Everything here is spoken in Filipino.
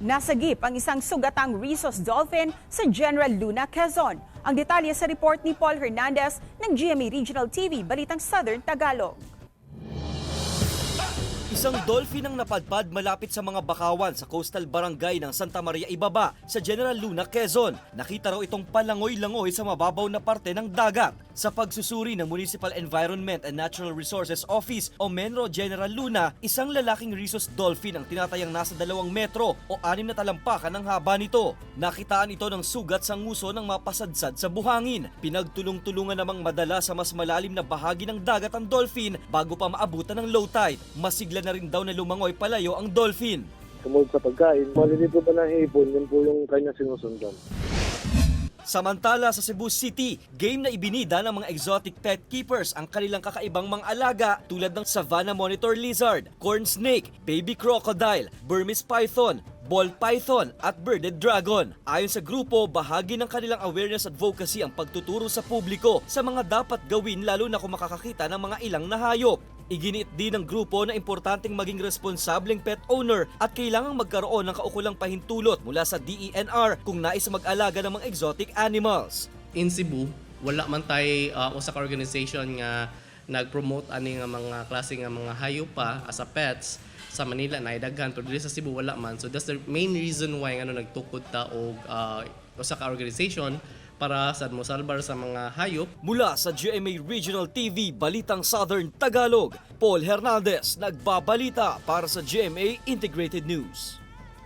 Nasagip ang isang sugatang rhesus dolphin sa General Luna, Quezon. Ang detalye sa report ni Paul Hernandez ng GMA Regional TV, Balitang Southern Tagalog. Isang dolphin ang napadpad malapit sa mga bakawan sa coastal barangay ng Santa Maria Ibaba sa General Luna, Quezon. Nakita raw itong palangoy-langoy sa mababaw na parte ng dagat. Sa pagsusuri ng Municipal Environment and Natural Resources Office o MENRO General Luna, isang lalaking rhesus dolphin ang tinatayang nasa 2 metro o 6 na talampakan ang haba nito. Nakitaan ito ng sugat sa nguso ng mapasadsad sa buhangin. Pinagtulong-tulungan namang madala sa mas malalim na bahagi ng dagat ang dolphin bago pa maabutan ng low tide. Masigla na rin daw na lumangoy palayo ang dolphin. Sumunod sa pagkain, malilito pa ng ipon, yun po yung kanya sinusundan. Samantala sa Cebu City, game na ibinida ng mga exotic pet keepers ang kanilang kakaibang mga alaga tulad ng Savannah Monitor Lizard, Corn Snake, Baby Crocodile, Burmese Python, Ball Python at Bearded Dragon. Ayon sa grupo, bahagi ng kanilang awareness advocacy ang pagtuturo sa publiko sa mga dapat gawin lalo na kung makakakita ng mga ilang na hayop. Iginiit din ng grupo na importanteng maging responsableng pet owner at kailangang magkaroon ng kaukulang pahintulot mula sa DENR kung nais mag-alaga ng mga exotic animals. In Cebu, wala man tay usa ka organization nga nag-promote ani nga mga klase nga mga hayop pa as a pets. Sa Manila na daghan pero dili sa Cebu wala man. So that's the main reason why nagtukod ta og usa ka organization para sa mosalbar sa mga hayop. Mula sa GMA Regional TV, Balitang Southern Tagalog, Paul Hernandez nagbabalita para sa GMA Integrated News.